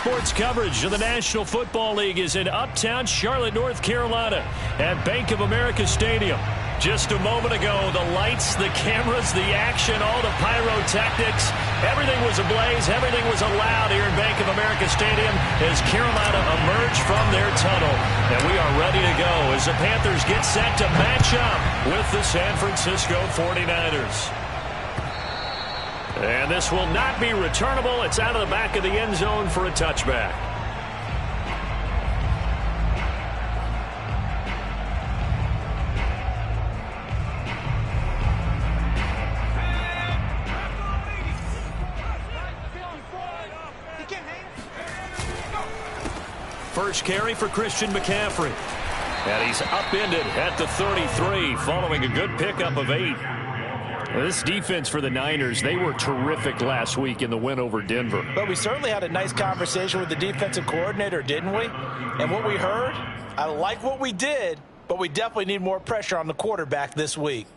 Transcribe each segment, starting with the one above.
sports coverage of the National Football League is in uptown Charlotte, North Carolina at Bank of America Stadium. Just a moment ago, the lights, the cameras, the action, all the pyrotechnics, everything was ablaze, everything was allowed here in Bank of America Stadium as Carolina emerged from their tunnel. And we are ready to go as the Panthers get set to match up with the San Francisco 49ers. And this will not be returnable. It's out of the back of the end zone for a touchback. First carry for Christian McCaffrey. And he's upended at the 33 following a good pickup of 8. This defense for the Niners, they were terrific last week in the win over Denver. But we certainly had a nice conversation with the defensive coordinator, didn't we? And what we heard, I like what we did, but we definitely need more pressure on the quarterback this week.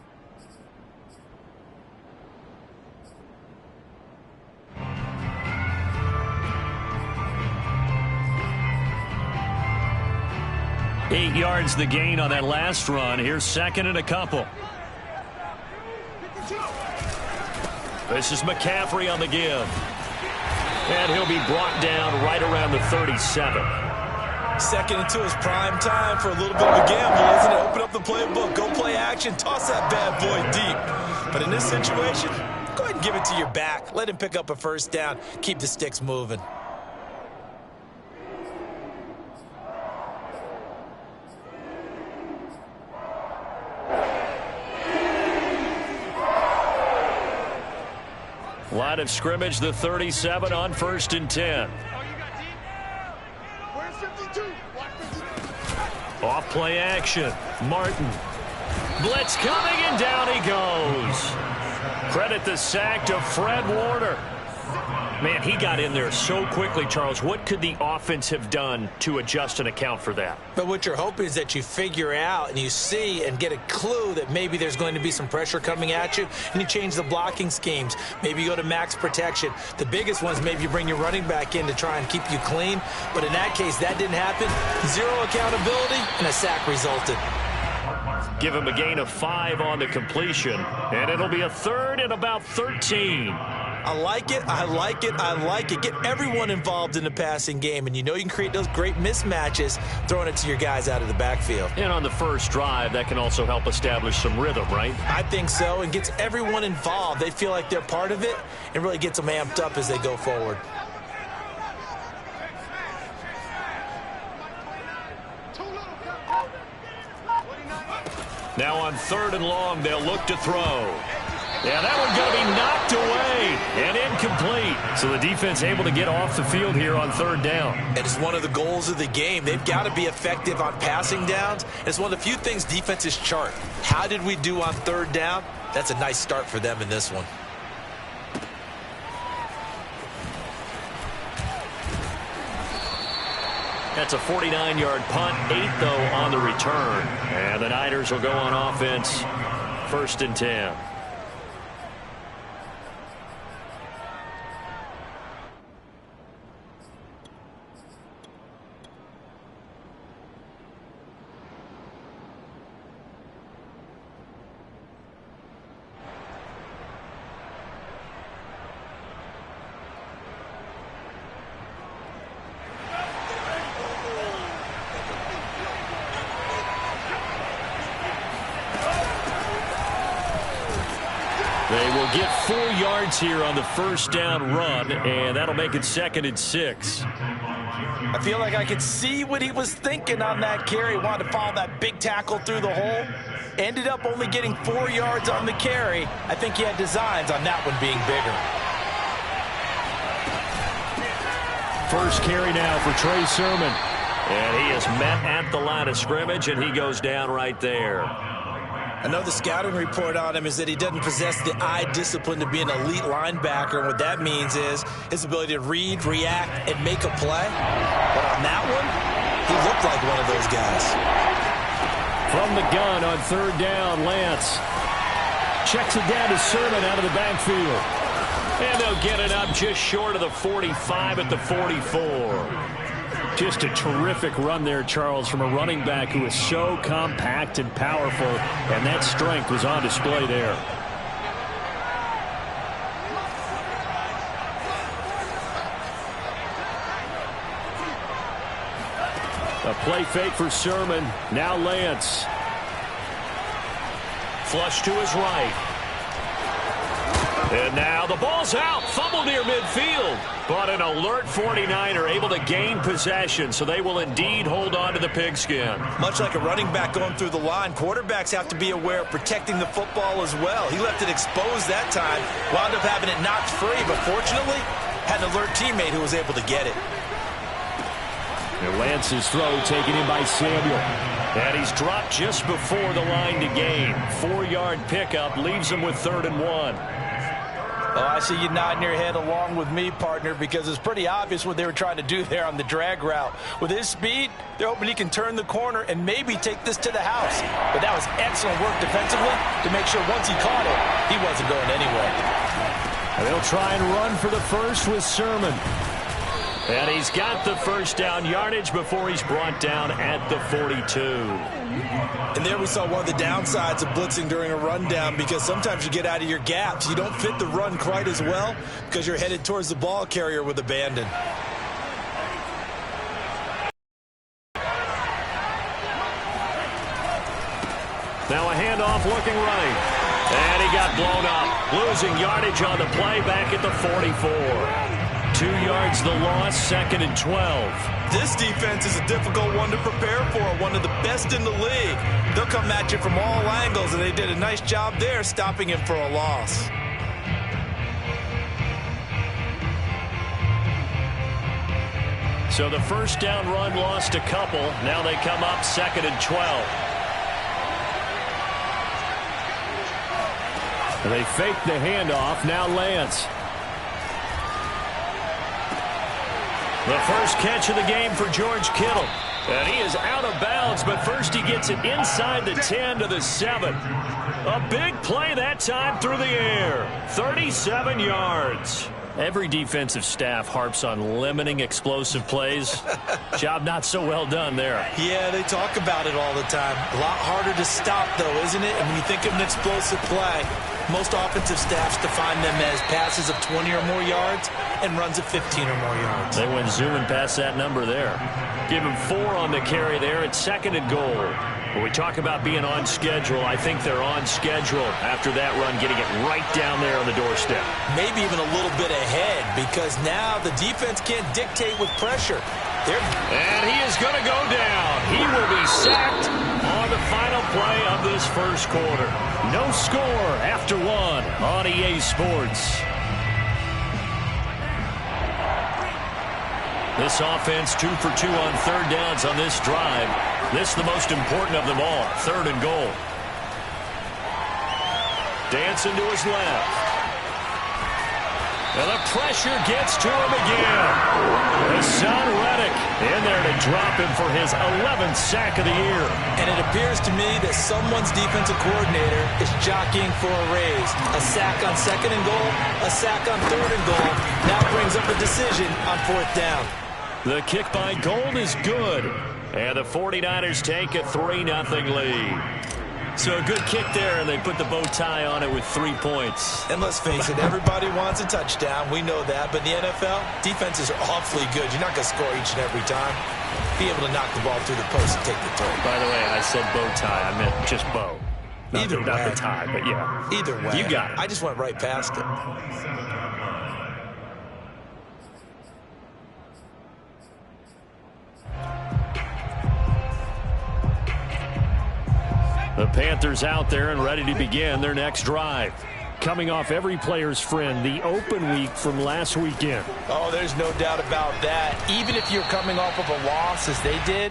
Eight yards the gain on that last run. Here's second and a couple. This is McCaffrey on the give. And he'll be brought down right around the 37. Second and 2 is prime time for a little bit of a gamble, isn't it? Open up the playbook, go play action, toss that bad boy deep. But in this situation, go ahead and give it to your back. Let him pick up a first down. Keep the sticks moving. Line of scrimmage, the 37 on 1st and 10. Off play action. Martin. Blitz coming, and down he goes. Credit the sack to Fred Warner. Man, he got in there so quickly, Charles. What could the offense have done to adjust and account for that? But what you're hoping is that you figure out and you see and get a clue that maybe there's going to be some pressure coming at you, and you change the blocking schemes. Maybe you go to max protection. The biggest ones, maybe you bring your running back in to try and keep you clean. But in that case, that didn't happen. Zero accountability, and a sack resulted. Give him a gain of 5 on the completion, and it'll be a third and about 13. I like it, I like it, I like it. Get everyone involved in the passing game, and you know you can create those great mismatches throwing it to your guys out of the backfield. And on the first drive, that can also help establish some rhythm, right? I think so, and gets everyone involved. They feel like they're part of it, and really gets them amped up as they go forward. Now on 3rd and long, they'll look to throw. Yeah, that one's going to be knocked away and incomplete. So the defense able to get off the field here on 3rd down. And it's one of the goals of the game. They've got to be effective on passing downs. It's one of the few things defenses chart. How did we do on 3rd down? That's a nice start for them in this one. That's a 49-yard punt, 8 though on the return. And the Niners will go on offense, 1st and 10. They will get 4 yards here on the first down run, and that'll make it 2nd and 6. I feel like I could see what he was thinking on that carry. Wanted to follow that big tackle through the hole. Ended up only getting 4 yards on the carry. I think he had designs on that one being bigger. First carry now for Trey Sermon. And he is met at the line of scrimmage, and he goes down right there. I know the scouting report on him is that he doesn't possess the eye discipline to be an elite linebacker. And what that means is his ability to read, react, and make a play. But on that one, he looked like one of those guys. From the gun on 3rd down, Lance checks it down to Sermon out of the backfield. And they'll get it up just short of the 45 at the 44. Just a terrific run there, Charles, from a running back who is so compact and powerful, and that strength was on display there. A play fake for Sermon. Now Lance. Flush to his right. And now the ball's out. Fumble near midfield. But an alert 49er able to gain possession, so they will indeed hold on to the pigskin. Much like a running back going through the line, quarterbacks have to be aware of protecting the football as well. He left it exposed that time, wound up having it knocked free, but fortunately had an alert teammate who was able to get it. And Lance's throw taken in by Samuel. And he's dropped just before the line to gain. 4-yard pickup leaves him with 3rd and 1. Oh, I see you nodding your head along with me, partner, because it's pretty obvious what they were trying to do there on the drag route. With his speed, they're hoping he can turn the corner and maybe take this to the house. But that was excellent work defensively to make sure once he caught it, he wasn't going anywhere. And they'll try and run for the first with Sermon. And he's got the first down yardage before he's brought down at the 42. And there we saw one of the downsides of blitzing during a rundown, because sometimes you get out of your gaps. You don't fit the run quite as well because you're headed towards the ball carrier with abandon. Now a handoff looking right. And he got blown up. Losing yardage on the play back at the 44. 2 yards the loss, 2nd and 12. This defense is a difficult one to prepare for, one of the best in the league. They'll come at you from all angles, and they did a nice job there stopping him for a loss. So the first down run lost a couple. Now they come up 2nd and 12. They fake the handoff. Now Lance. The first catch of the game for George Kittle. And he is out of bounds, but first he gets it inside the 10 to the 7. A big play that time through the air. 37 yards. Every defensive staff harps on limiting explosive plays. Job not so well done there. Yeah, they talk about it all the time. A lot harder to stop, though, isn't it? And when you think of an explosive play, most offensive staffs define them as passes of 20 or more yards and runs of 15 or more yards. They went zooming past that number there. Give him 4 on the carry there at 2nd and goal. When we talk about being on schedule, I think they're on schedule after that run, getting it right down there on the doorstep. Maybe even a little bit ahead, because now the defense can't dictate with pressure. And he is going to go down. He will be sacked on the final play of this first quarter. No score after 1 on EA Sports. This offense 2 for 2 on 3rd downs on this drive. This the most important of them all, 3rd and goal. Dancing to his left. And the pressure gets to him again. Hassan Reddick in there to drop him for his 11th sack of the year. And it appears to me that someone's defensive coordinator is jockeying for a raise. A sack on 2nd and goal, a sack on 3rd and goal. Now brings up a decision on 4th down. The kick by Gold is good. And the 49ers take a 3-0 lead. So a good kick there, and they put the bow tie on it with 3 points. And let's face it, everybody wants a touchdown. We know that. But in the NFL, defenses are awfully good. You're not going to score each and every time. Be able to knock the ball through the post and take the turn. By the way, I said bow tie. I meant just bow. Not Either way. Not the tie, but yeah. Either way. You got it. I just went right past it. The Panthers out there and ready to begin their next drive. Coming off every player's friend, the open week from last weekend. Oh, there's no doubt about that. Even if you're coming off of a loss as they did,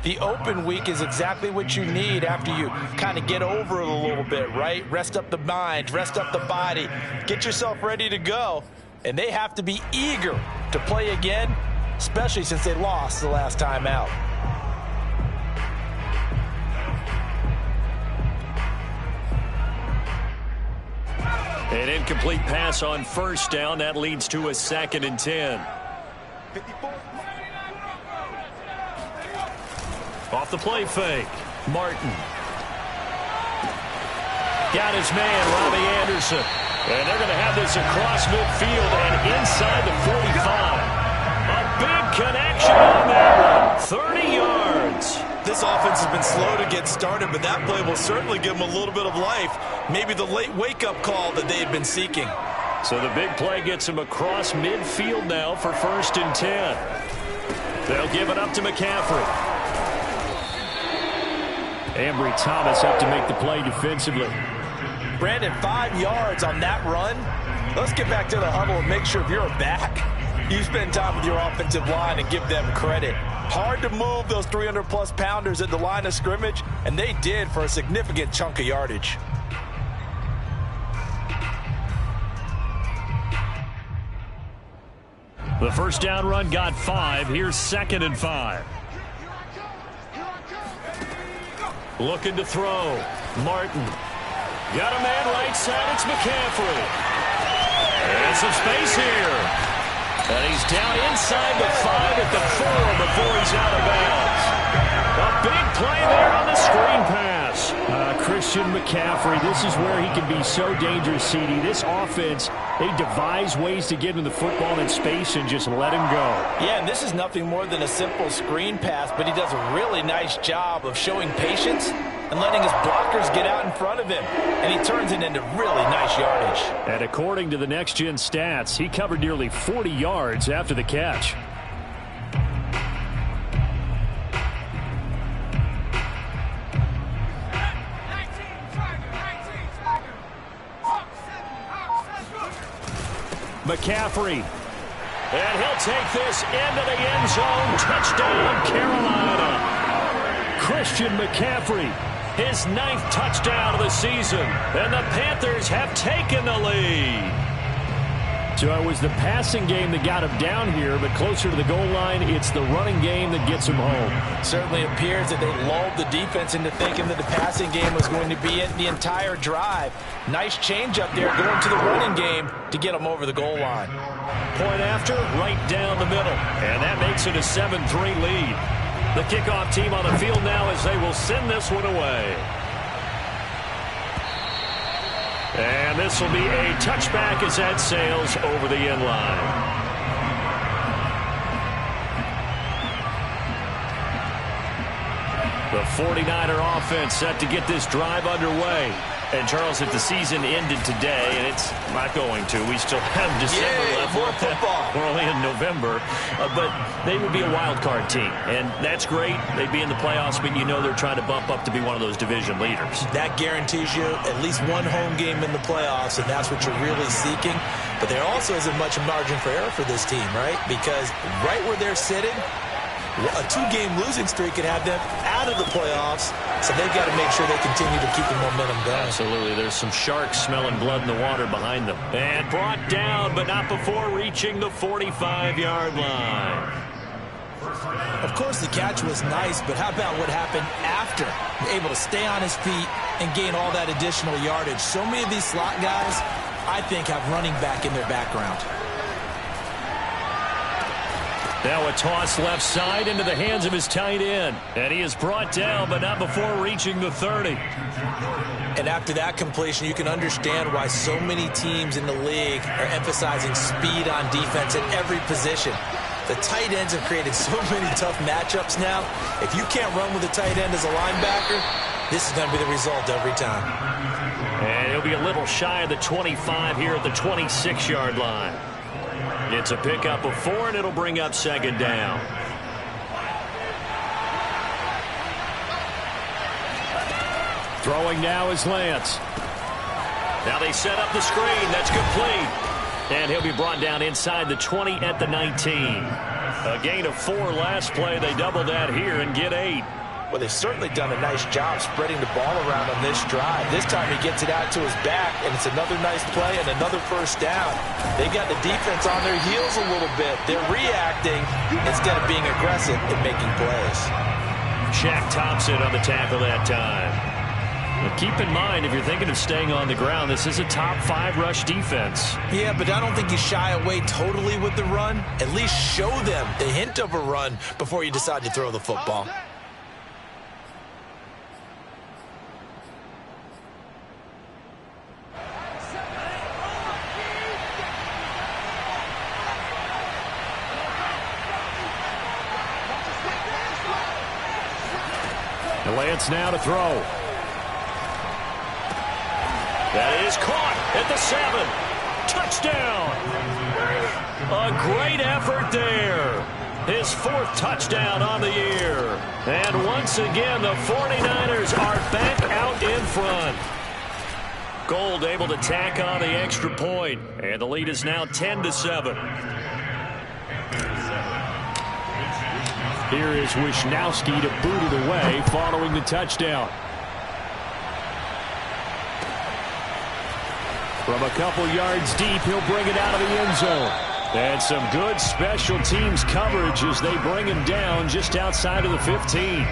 the open week is exactly what you need after you kind of get over it a little bit, right? Rest up the mind, rest up the body, get yourself ready to go. And they have to be eager to play again, especially since they lost the last time out. An incomplete pass on first down. That leads to a 2nd and 10. Off the play fake. Martin. Got his man, Robbie Anderson. And they're going to have this across midfield and inside the 45. A big connection on that one. 30 yards. This offense has been slow to get started, but that play will certainly give them a little bit of life. Maybe the late wake-up call that they had been seeking. So the big play gets him across midfield now for 1st and 10. They'll give it up to McCaffrey. Ambry Thomas up to make the play defensively. Brandon, 5 yards on that run. Let's get back to the huddle and make sure if you're a back, you spend time with your offensive line and give them credit. Hard to move those 300-plus pounders at the line of scrimmage, and they did for a significant chunk of yardage. The first down run got 5. Here's 2nd and 5. Looking to throw. Martin. Got a man right side. It's McCaffrey. And some space here. And he's down inside the 5 at the 4 before he's out of bounds. A big play there on the screen pass. Christian McCaffrey, this is where he can be so dangerous, CD. This offense, they devise ways to get him the football in space and just let him go. Yeah, and this is nothing more than a simple screen pass, but he does a really nice job of showing patience and letting his blockers get out in front of him. And he turns it into really nice yardage. And according to the Next Gen stats, he covered nearly 40 yards after the catch. McCaffrey. And he'll take this into the end zone. Touchdown, Carolina. Christian McCaffrey, his 9th touchdown of the season. And the Panthers have taken the lead. So it was the passing game that got him down here, but closer to the goal line, it's the running game that gets him home. Certainly appears that they lulled the defense into thinking that the passing game was going to be in the entire drive. Nice change up there going to the running game to get them over the goal line. Point after, right down the middle. And that makes it a 7-3 lead. The kickoff team on the field now as they will send this one away. And this will be a touchback as that sails over the end line. The 49er offense set to get this drive underway. And, Charles, if the season ended today, and it's not going to, we still have December left. More football. We're only in November. But they would be a wild card team. And that's great. They'd be in the playoffs, but you know they're trying to bump up to be one of those division leaders. That guarantees you at least one home game in the playoffs, and that's what you're really seeking. But there also isn't much margin for error for this team, right? Because right where they're sitting, a 2-game losing streak could have them out of the playoffs, so they've got to make sure they continue to keep the momentum going. Absolutely. There's some sharks smelling blood in the water behind them. And brought down, but not before reaching the 45-yard line. Of course, the catch was nice, but how about what happened after? Able to stay on his feet and gain all that additional yardage. So many of these slot guys, I think, have running back in their background. Now a toss left side into the hands of his tight end. And he is brought down, but not before reaching the 30. And after that completion, you can understand why so many teams in the league are emphasizing speed on defense at every position. The tight ends have created so many tough matchups now. If you can't run with a tight end as a linebacker, this is going to be the result every time. And he'll be a little shy of the 25 here at the 26-yard line. It's a pickup of 4, and it'll bring up 2nd down. Throwing now is Lance. Now they set up the screen. That's complete. And he'll be brought down inside the 20 at the 19. A gain of 4 last play. They double that here and get 8. Well, they've certainly done a nice job spreading the ball around on this drive. This time he gets it out to his back, and it's another nice play and another first down. They've got the defense on their heels a little bit. They're reacting instead of being aggressive in making plays. Shaq Thompson on the tackle that time. But keep in mind, if you're thinking of staying on the ground, this is a top 5 rush defense. Yeah, but I don't think you shy away totally with the run. At least show them the hint of a run before you decide to throw the football. Lance now to throw. That is caught at the 7. Touchdown. A great effort there. His 4th touchdown on the year. And once again, the 49ers are back out in front. Gold able to tack on the extra point. And the lead is now 10-7. Here is Wisnowski to boot it away following the touchdown. From a couple yards deep, he'll bring it out of the end zone. And some good special teams coverage as they bring him down just outside of the 15.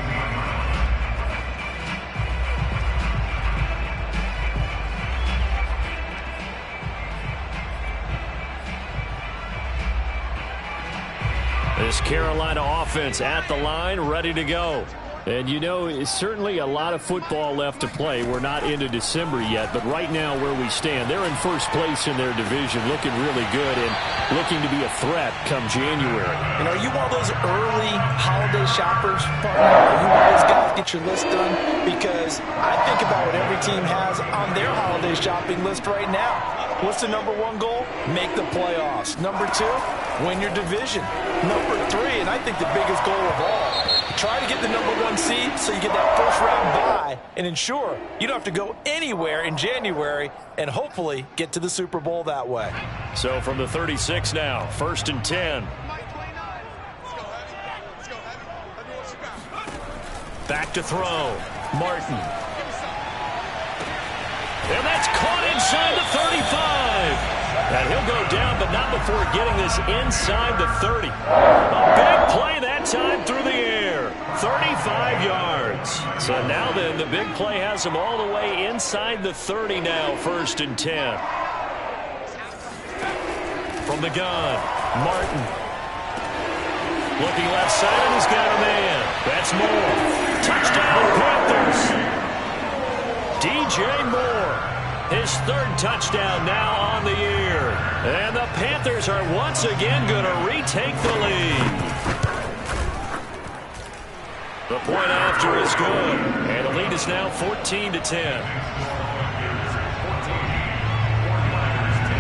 This Carolina offense at the line, ready to go. And, you know, it's certainly a lot of football left to play. We're not into December yet, but right now where we stand, they're in first place in their division, looking really good and looking to be a threat come January. And are you one of those early holiday shoppers? Are you one of those guys get your list done? Because I think about what every team has on their holiday shopping list right now. What's the number 1 goal? Make the playoffs. Number 2, win your division. Number 3, and I think the biggest goal of all, try to get the number 1 seed so you get that first round bye and ensure you don't have to go anywhere in January and hopefully get to the Super Bowl that way. So from the 36 now, 1st and 10. Back to throw. Martin. And that's caught inside the 35. And he'll go down, but not before getting this inside the 30. A big play that time through the air. 35 yards. So now then, the big play has him all the way inside the 30 now, 1st and 10. From the gun, Martin. Looking left side, and he's got a man. That's Moore. Touchdown, Panthers. DJ Moore. His 3rd touchdown now on the year. And the Panthers are once again going to retake the lead. The point after is good. And the lead is now 14-10.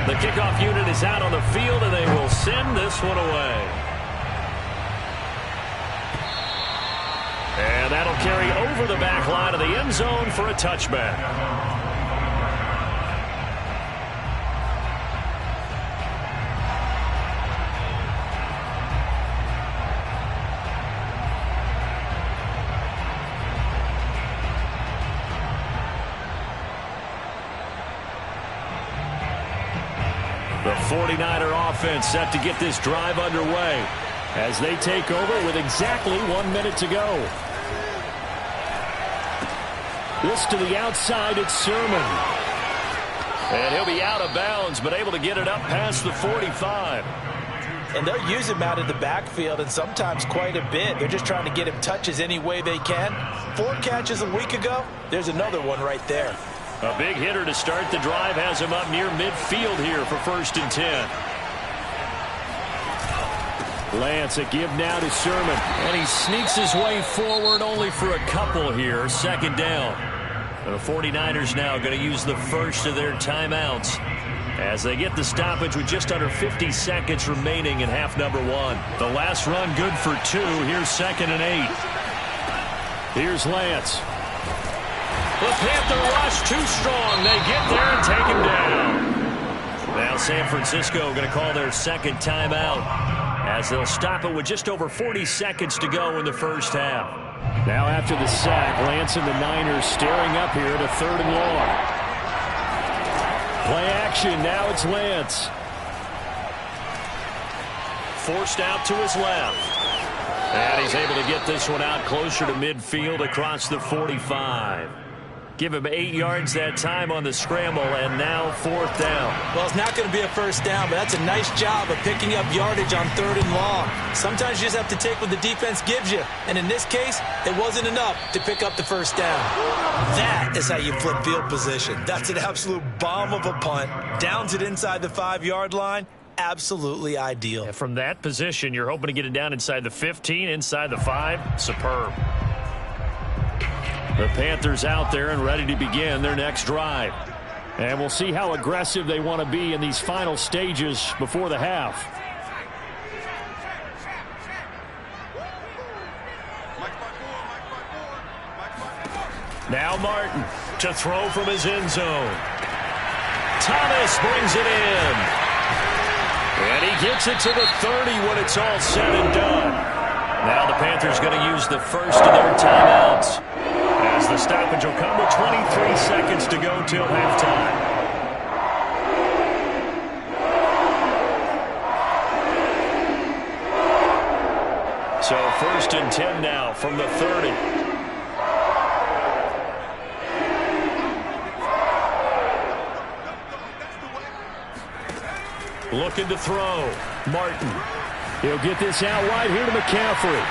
The kickoff unit is out on the field, and they will send this one away. And that'll carry over the back line of the end zone for a touchback. The 49er offense set to get this drive underway as they take over with exactly 1 minute to go. This to the outside, it's Sermon. And he'll be out of bounds, but able to get it up past the 45. And they'll use him out of the backfield, and sometimes quite a bit. They're just trying to get him touches any way they can. 4 catches a week ago. There's another one right there. A big hitter to start the drive has him up near midfield here for 1st and 10. Lance a give now to Sermon. And he sneaks his way forward only for a couple here. 2nd down. The 49ers now going to use the first of their timeouts as they get the stoppage with just under 50 seconds remaining in half number 1. The last run good for 2. Here's 2nd and 8. Here's Lance. The Panther rush too strong. They get there and take him down. Now San Francisco going to call their 2nd timeout as they'll stop it with just over 40 seconds to go in the first half. Now after the sack, Lance and the Niners staring up here to 3rd and long. Play action. Now it's Lance. Forced out to his left. And he's able to get this one out closer to midfield across the 45. Give him 8 yards that time on the scramble, and now 4th down. Well, it's not going to be a first down, but that's a nice job of picking up yardage on 3rd and long. Sometimes you just have to take what the defense gives you, and in this case, it wasn't enough to pick up the first down. That is how you flip field position. That's an absolute bomb of a punt. Downs it inside the 5-yard line. Absolutely ideal. And from that position, you're hoping to get it down inside the 15, inside the 5. Superb. The Panthers out there and ready to begin their next drive. And we'll see how aggressive they want to be in these final stages before the half. Now Martin to throw from his end zone. Thomas brings it in. And he gets it to the 30 when it's all said and done. Now the Panthers going to use the first of their timeouts, as the stoppage will come with 23 seconds to go till halftime. So 1st and 10 now from the 30. Looking to throw. Martin. He'll get this out wide here to McCaffrey.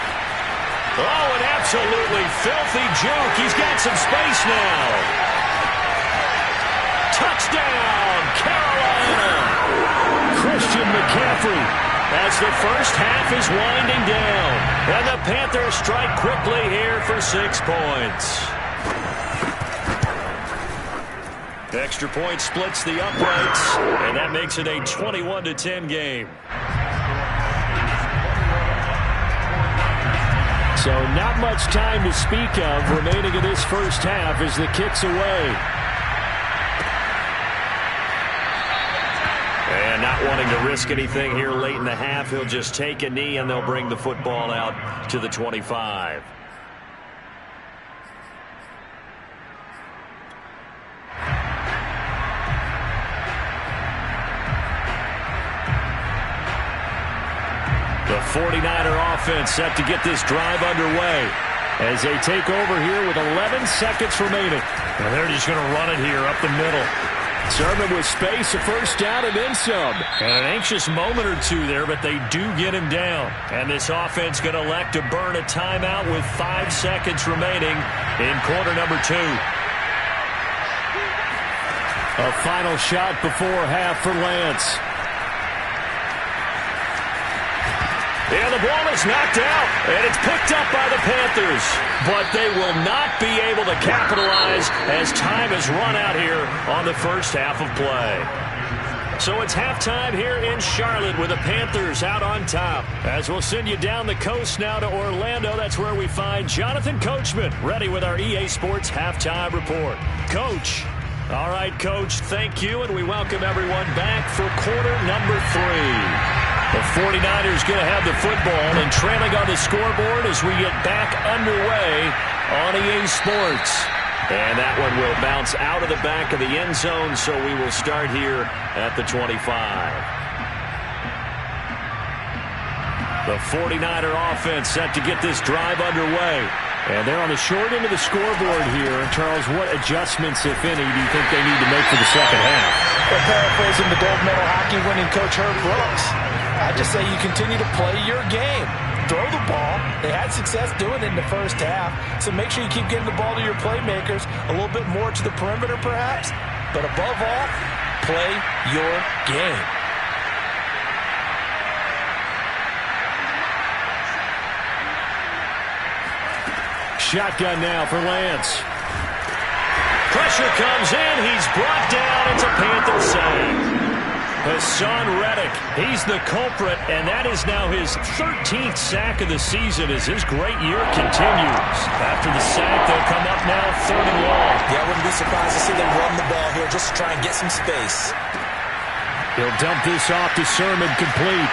Oh, an absolutely filthy juke. He's got some space now. Touchdown, Carolina. Christian McCaffrey as the first half is winding down. And the Panthers strike quickly here for 6 points. Extra point splits the uprights, and that makes it a 21-10 game. So not much time to speak of remaining in this first half as the kick's away. And not wanting to risk anything here late in the half, he'll just take a knee and they'll bring the football out to the 25. The 49er offense set to get this drive underway as they take over here with 11 seconds remaining. And they're just going to run it here up the middle. Sermon with space, a first down and then some. And an anxious moment or two there, but they do get him down. And this offense going to elect to burn a timeout with 5 seconds remaining in quarter number 2. A final shot before half for Lance. And the ball is knocked out, and it's picked up by the Panthers. But they will not be able to capitalize as time has run out here on the first half of play. So it's halftime here in Charlotte with the Panthers out on top. As we'll send you down the coast now to Orlando, that's where we find Jonathan Coachman ready with our EA Sports Halftime Report. Coach. All right, Coach, thank you, and we welcome everyone back for quarter number 3. The 49ers going to have the football and trailing on the scoreboard as we get back underway on EA Sports. And that one will bounce out of the back of the end zone, so we will start here at the 25. The 49er offense set to get this drive underway. And they're on the short end of the scoreboard here. Charles, what adjustments, if any, do you think they need to make for the second half? Well, paraphrasing the gold medal hockey winning coach Herb Brooks, I just say you continue to play your game. Throw the ball. They had success doing it in the first half, so make sure you keep getting the ball to your playmakers, a little bit more to the perimeter perhaps, but above all, play your game. Shotgun now for Lance. Pressure comes in. He's brought down. It's a Panther save. Hassan Reddick, he's the culprit, and that is now his 13th sack of the season as his great year continues. After the sack, they'll come up now 3rd and long. Yeah, I wouldn't be surprised to see them run the ball here just to try and get some space. He'll dump this off to Sermon, complete.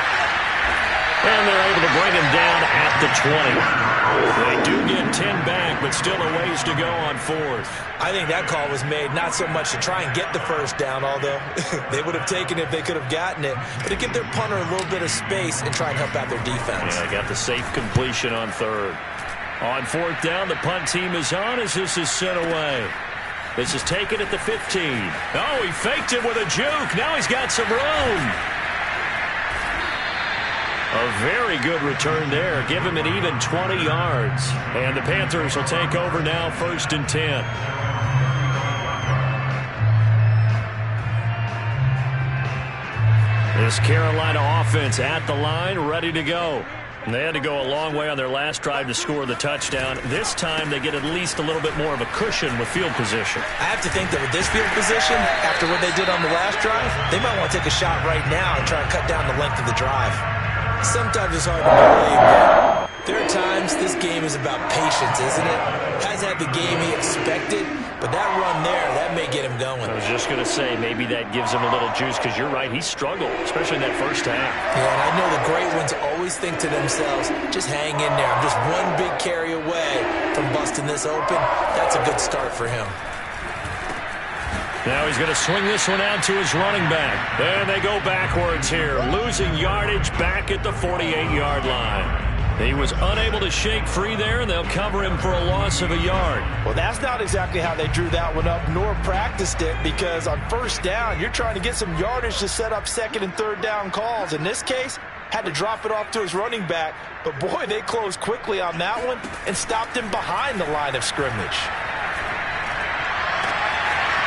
And they're able to bring him down at the 20. They do get 10 back, but still a ways to go on 4th. I think that call was made not so much to try and get the first down, although they would have taken it if they could have gotten it, but to give their punter a little bit of space and try and help out their defense. Yeah, they got the safe completion on 3rd. On 4th down, the punt team is on as this is sent away. This is taken at the 15. Oh, he faked it with a juke. Now he's got some room. A very good return there. Give him an even 20 yards. And the Panthers will take over now, 1st and 10. This Carolina offense at the line, ready to go. And they had to go a long way on their last drive to score the touchdown. This time they get at least a little bit more of a cushion with field position. I have to think that with this field position, after what they did on the last drive, they might want to take a shot right now and try and cut down the length of the drive. Sometimes it's hard to believe, but there are times this game is about patience, isn't it? Hasn't had the game he expected, but that run there, that may get him going. I was just going to say, maybe that gives him a little juice, because you're right, he struggled, especially in that first half. Yeah, and I know the great ones always think to themselves, just hang in there. I'm just one big carry away from busting this open. That's a good start for him. Now he's going to swing this one out to his running back. And they go backwards here, losing yardage back at the 48-yard line. He was unable to shake free there, and they'll cover him for a loss of a yard. Well, that's not exactly how they drew that one up, nor practiced it, because on first down, you're trying to get some yardage to set up 2nd and 3rd down calls. In this case, had to drop it off to his running back, but boy, they closed quickly on that one and stopped him behind the line of scrimmage.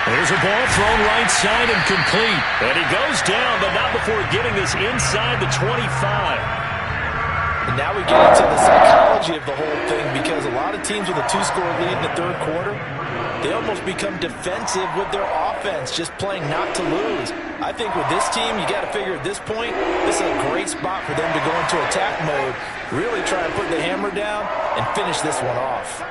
There's a ball thrown right side and complete. And he goes down, but not before getting this inside the 25. And now we get into the psychology of the whole thing, because a lot of teams with a 2-score lead in the 3rd quarter, they almost become defensive with their offense, just playing not to lose. I think with this team, you got to figure at this point, this is a great spot for them to go into attack mode, really try and put the hammer down and finish this one off.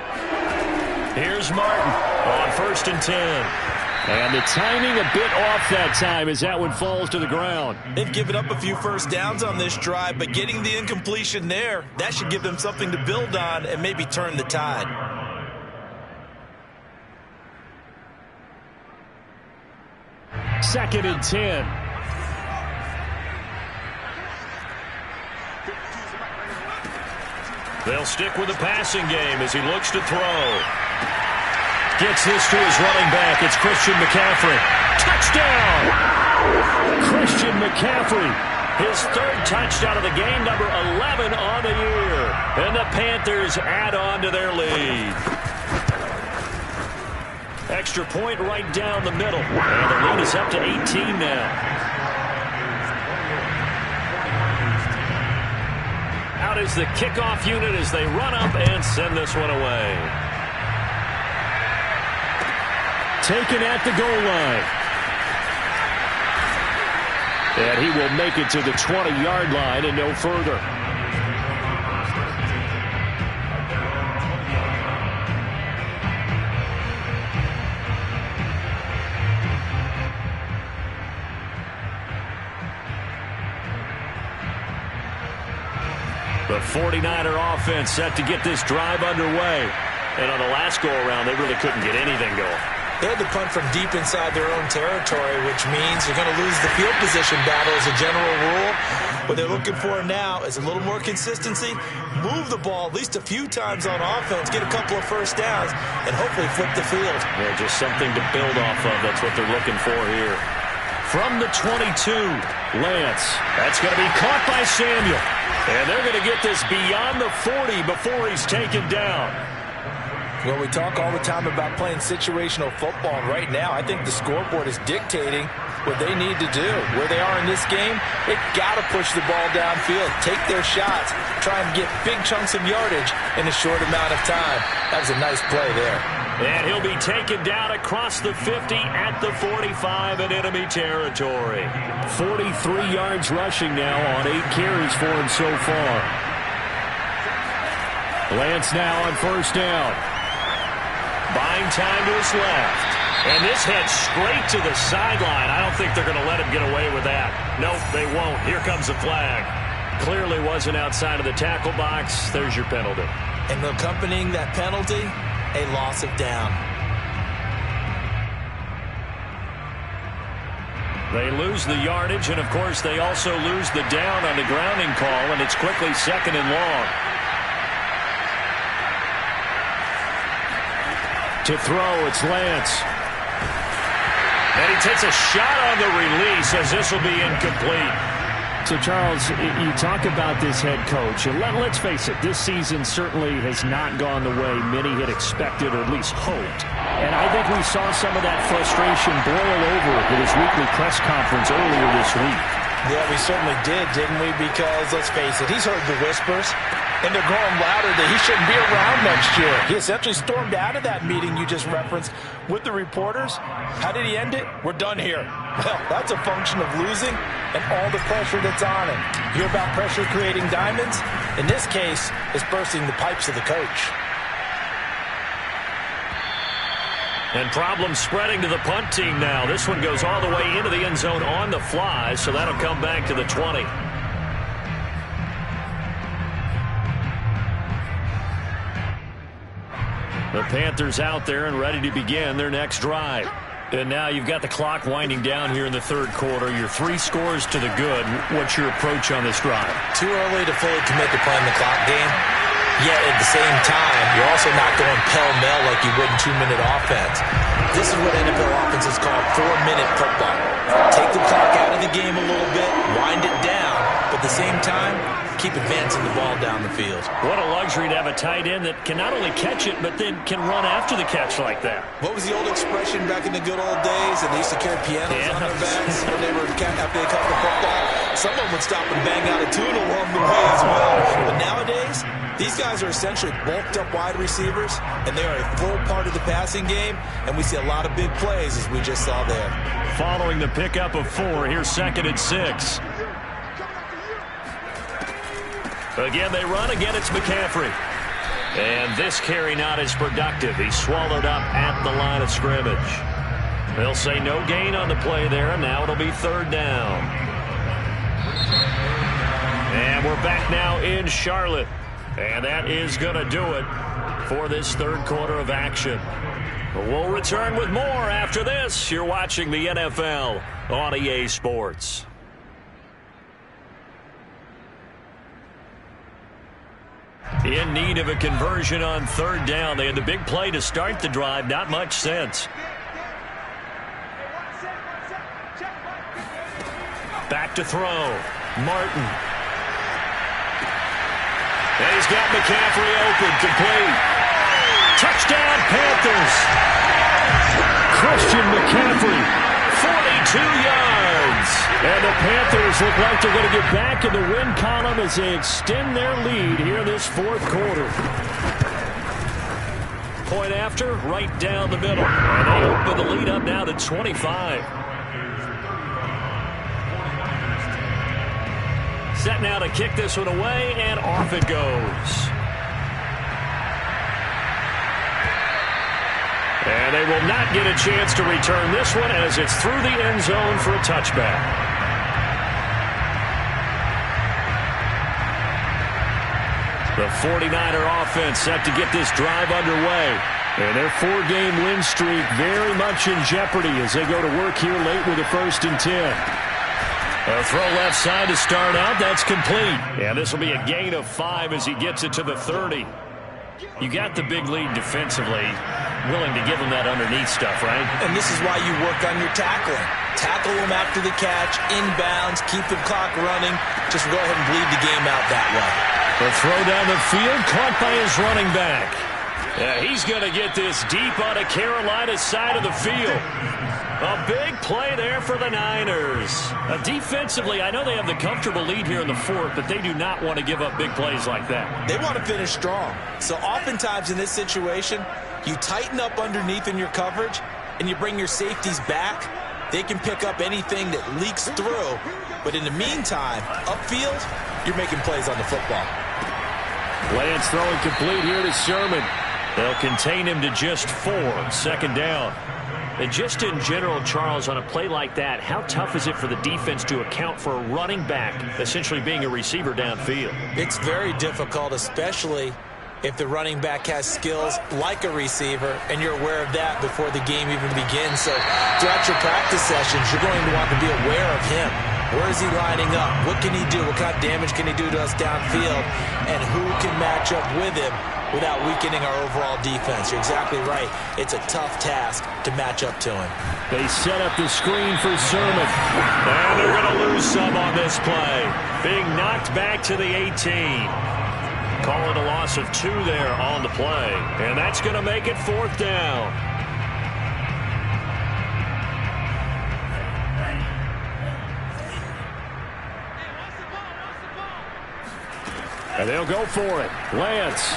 Here's Martin on 1st and 10. And the timing a bit off that time as that one falls to the ground. They've given up a few first downs on this drive, but getting the incompletion there, that should give them something to build on and maybe turn the tide. Second and 10. They'll stick with the passing game as he looks to throw. Gets this to his running back. It's Christian McCaffrey. Touchdown! Christian McCaffrey, his 3rd touchdown of the game, number 11 on the year. And the Panthers add on to their lead. Extra point right down the middle. And the lead is up to 18 now. Out is the kickoff unit as they run up and send this one away. Taken at the goal line. And he will make it to the 20-yard line and no further. The 49er offense set to get this drive underway. And on the last go-around, they really couldn't get anything going. They had to punt from deep inside their own territory, which means you're going to lose the field position battle as a general rule. What they're looking for now is a little more consistency, move the ball at least a few times on offense, get a couple of first downs, and hopefully flip the field. Yeah, just something to build off of. That's what they're looking for here. From the 22, Lance. That's going to be caught by Samuel. And they're going to get this beyond the 40 before he's taken down. Well, we talk all the time about playing situational football, and right now I think the scoreboard is dictating what they need to do. Where they are in this game, they've got to push the ball downfield, take their shots, try and get big chunks of yardage in a short amount of time. That was a nice play there. And he'll be taken down across the 50 at the 45 in enemy territory. 43 yards rushing now on 8 carries for him so far. Lance now on first down. Buying time to his left. And this heads straight to the sideline. I don't think they're going to let him get away with that. Nope, they won't. Here comes the flag. Clearly wasn't outside of the tackle box. There's your penalty. And accompanying that penalty, a loss of down. They lose the yardage, and of course they also lose the down on the grounding call, and it's quickly 2nd and long. To throw, it's Lance. And he takes a shot on the release as this will be incomplete. So, Charles, you talk about this head coach, and let's face it, this season certainly has not gone the way many had expected or at least hoped. And I think we saw some of that frustration boil over with his weekly press conference earlier this week. Yeah, we certainly did, didn't we? Because, let's face it, he's heard the whispers, and they're growing louder that he shouldn't be around next year. He essentially stormed out of that meeting you just referenced with the reporters. How did he end it? We're done here. Well, that's a function of losing and all the pressure that's on him. You hear about pressure creating diamonds? In this case, it's bursting the pipes of the coach. And problems spreading to the punt team now. This one goes all the way into the end zone on the fly, so that'll come back to the 20. The Panthers out there and ready to begin their next drive. And now you've got the clock winding down here in the third quarter. You're 3 scores to the good. What's your approach on this drive? Too early to fully commit to playing the clock game. Yet at the same time, you're also not going pell-mell like you would in 2-minute offense. This is what NFL offenses call 4-minute football. Take the clock out of the game a little bit, wind it down, but at the same time, keep advancing the ball down the field. What a luxury to have a tight end that can not only catch it, but then can run after the catch like that. What was the old expression back in the good old days? And they used to carry pianos on their backs when they were after they caught the football. Someone would stop and bang out a tune along the way as well. But nowadays, these guys are essentially bulked up wide receivers, and they are a full part of the passing game, and we see a lot of big plays as we just saw there. Following the pickup of 4, here's 2nd and 6. Again, they run. Again, it's McCaffrey. And this carry not as productive. He's swallowed up at the line of scrimmage. They'll say no gain on the play there, and now it'll be 3rd down. And we're back now in Charlotte. And that is going to do it for this third quarter of action. We'll return with more after this. You're watching the NFL on EA Sports. In need of a conversion on 3rd down. They had the big play to start the drive. Not much sense. Back to throw. Martin. And he's got McCaffrey open. Complete. Touchdown, Panthers. Christian McCaffrey. 42 yards. And the Panthers look like they're going to get back in the win column as they extend their lead here in this 4th quarter. Point after, right down the middle. And they open the lead up now to 25. Set now to kick this one away, and off it goes. And they will not get a chance to return this one as it's through the end zone for a touchback. The 49er offense set to get this drive underway. And their 4-game win streak very much in jeopardy as they go to work here late with a 1st and 10. A throw left side to start out. That's complete. And this will be a gain of 5 as he gets it to the 30. You got the big lead defensively. Willing to give them that underneath stuff, right? And this is why you work on your tackling. Tackle them after the catch, inbounds, keep the clock running. Just go ahead and bleed the game out that way. The throw down the field, caught by his running back. Yeah, he's going to get this deep on a Carolina side of the field. A big play there for the Niners. Defensively, I know they have the comfortable lead here in the 4th, but they do not want to give up big plays like that. They want to finish strong. So oftentimes in this situation, you tighten up underneath in your coverage, and you bring your safeties back. They can pick up anything that leaks through. But in the meantime, upfield, you're making plays on the football. Lance throwing complete here to Sermon. They'll contain him to just 4, 2nd down. And just in general, Charles, on a play like that, how tough is it for the defense to account for a running back essentially being a receiver downfield? It's very difficult, especially if the running back has skills like a receiver, and you're aware of that before the game even begins. So throughout your practice sessions, you're going to want to be aware of him. Where is he lining up? What can he do? What kind of damage can he do to us downfield? And who can match up with him without weakening our overall defense? You're exactly right. It's a tough task to match up to him. They set up the screen for Sermon. And they're going to lose some on this play. Being knocked back to the 18. Call it a loss of 2 there on the play. And that's going to make it 4th down. And they'll go for it. Lance.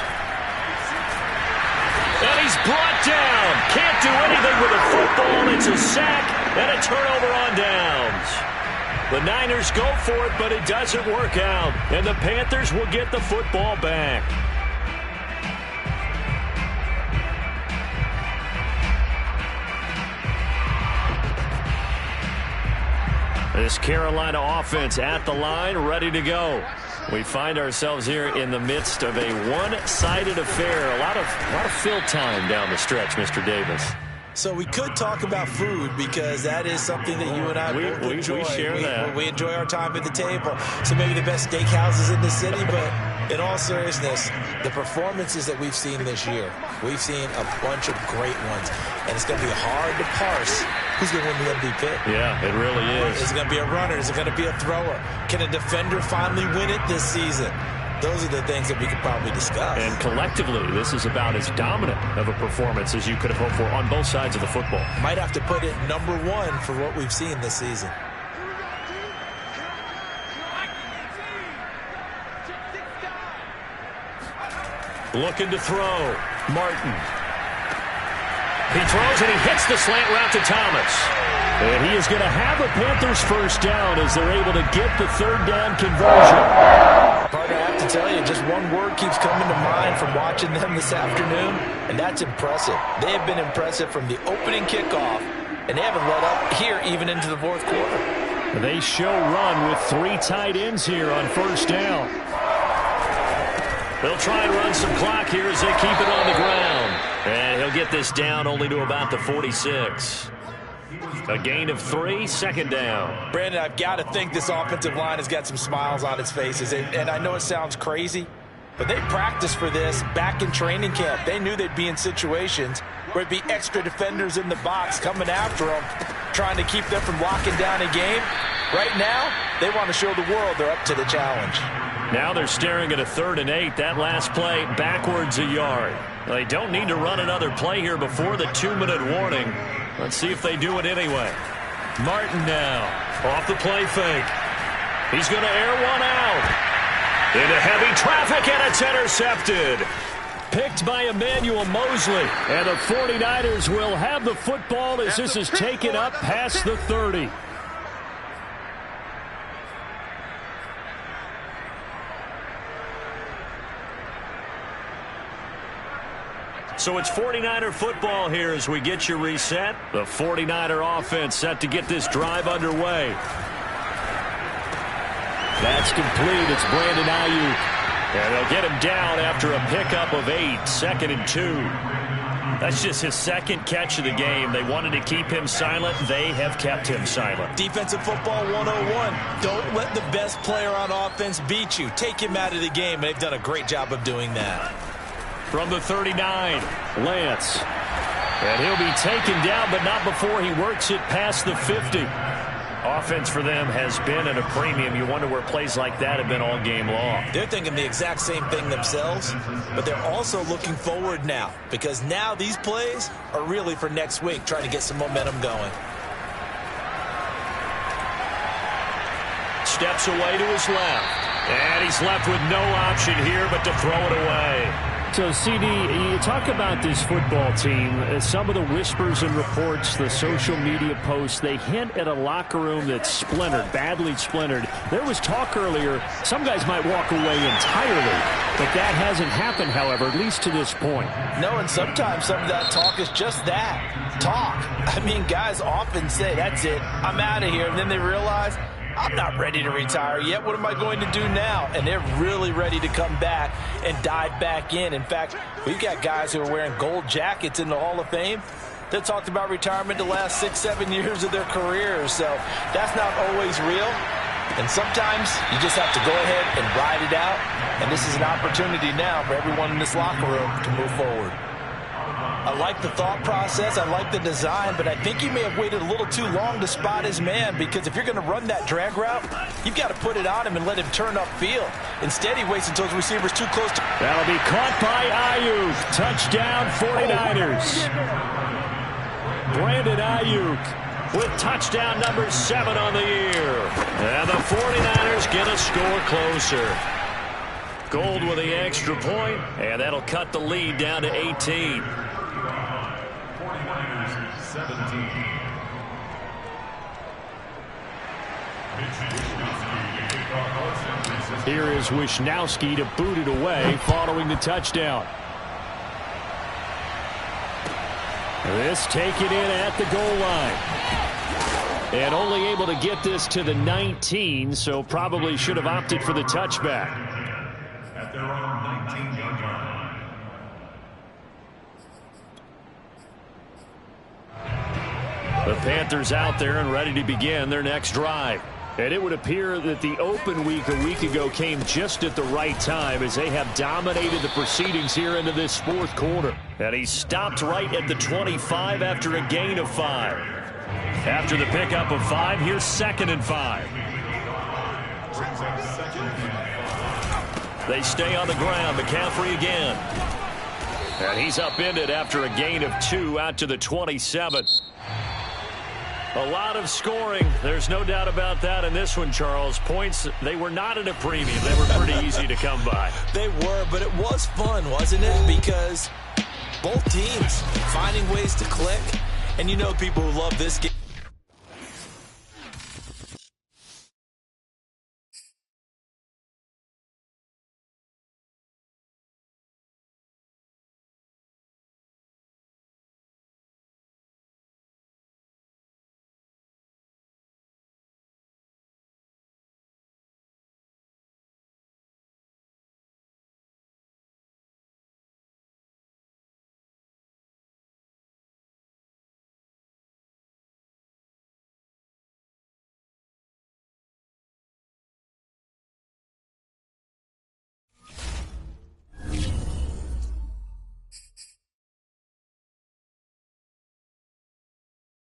And he's brought down. Can't do anything with a football. It's a sack and a turnover on downs. The Niners go for it, but it doesn't work out. And the Panthers will get the football back. This Carolina offense at the line, ready to go. We find ourselves here in the midst of a one-sided affair. A lot of fill time down the stretch, Mr. Davis. So we could talk about food because that is something that you and I both enjoy. We share that. We enjoy our time at the table. So maybe the best steakhouses in the city, but in all seriousness, the performances that we've seen this year, we've seen a bunch of great ones. And it's going to be hard to parse who's going to win the MVP. Yeah, it really is. Is it going to be a runner? Is it going to be a thrower? Can a defender finally win it this season? Those are the things that we could probably discuss. And collectively, this is about as dominant of a performance as you could have hoped for on both sides of the football. Might have to put it number 1 for what we've seen this season. Looking to throw. Martin. He throws and he hits the slant route to Thomas. And he is going to have a Panthers first down as they're able to get the 3rd down conversion. Partner, I have to tell you, just one word keeps coming to mind from watching them this afternoon, and that's impressive. They have been impressive from the opening kickoff, and they haven't let up here even into the 4th quarter. They show run with 3 tight ends here on first down. They'll try and run some clock here as they keep it on the ground. And he'll get this down only to about the 46. A gain of 3, 2nd down. Brandon, I've got to think this offensive line has got some smiles on its faces. And I know it sounds crazy, but they practiced for this back in training camp. They knew they'd be in situations where it'd be extra defenders in the box coming after them, trying to keep them from locking down a game. Right now, they want to show the world they're up to the challenge. Now they're staring at a 3rd and 8. That last play backwards a yard. They don't need to run another play here before the 2-minute warning. Let's see if they do it anyway. Martin now off the play fake. He's going to air one out. Into heavy traffic, and it's intercepted. Picked by Emmanuel Mosley. And the 49ers will have the football as this is taken up past the 30. So it's 49er football here as we get you reset. The 49er offense set to get this drive underway. That's complete. It's Brandon Ayuk. And they'll get him down after a pickup of 8, 2nd and 2. That's just his 2nd catch of the game. They wanted to keep him silent. They have kept him silent. Defensive football 101. Don't let the best player on offense beat you. Take him out of the game. They've done a great job of doing that. From the 39, Lance. And he'll be taken down, but not before he works it past the 50. Offense for them has been at a premium. You wonder where plays like that have been all game long. They're thinking the exact same thing themselves, but they're also looking forward now because now these plays are really for next week, trying to get some momentum going. Steps away to his left. And he's left with no option here but to throw it away. So, CD, you talk about this football team, some of the whispers and reports, the social media posts, they hint at a locker room that's splintered, badly splintered. There was talk earlier, some guys might walk away entirely, but that hasn't happened, however, at least to this point. No, and sometimes some of that talk is just that, talk. I mean, guys often say, that's it, I'm out of here, and then they realize, I'm not ready to retire yet. What am I going to do now? And they're really ready to come back and dive back in. In fact, we've got guys who are wearing gold jackets in the Hall of Fame that talked about retirement the last 6-7 years of their careers. So that's not always real, And sometimes you just have to go ahead and ride it out. And this is an opportunity now for everyone in this locker room to move forward. I like the thought process. I like the design. But I think he may have waited a little too long to spot his man, because if you're going to run that drag route, you've got to put it on him and let him turn upfield. Instead, he waits until his receiver's too close to... That'll be caught by Ayuk. Touchdown, 49ers. Brandon Ayuk with touchdown number 7 on the year. And the 49ers get a score closer. Gold with the extra point, and that'll cut the lead down to 18. Here is Wishnowski to boot it away following the touchdown. This taken in at the goal line. And only able to get this to the 19, so probably should have opted for the touchback. At their own 19-yard line. The Panthers out there and ready to begin their next drive. And it would appear that the open week a week ago came just at the right time, as they have dominated the proceedings here into this fourth quarter. And he stopped right at the 25 after a gain of 5. After the pickup of 5, here's 2nd and 5. They stay on the ground. McCaffrey again. And he's upended after a gain of 2 out to the 27. A lot of scoring. There's no doubt about that in this one, Charles. Points, they were not at a premium. They were pretty easy to come by. They were, but it was fun, wasn't it? Because both teams finding ways to click. And you know people who love this game.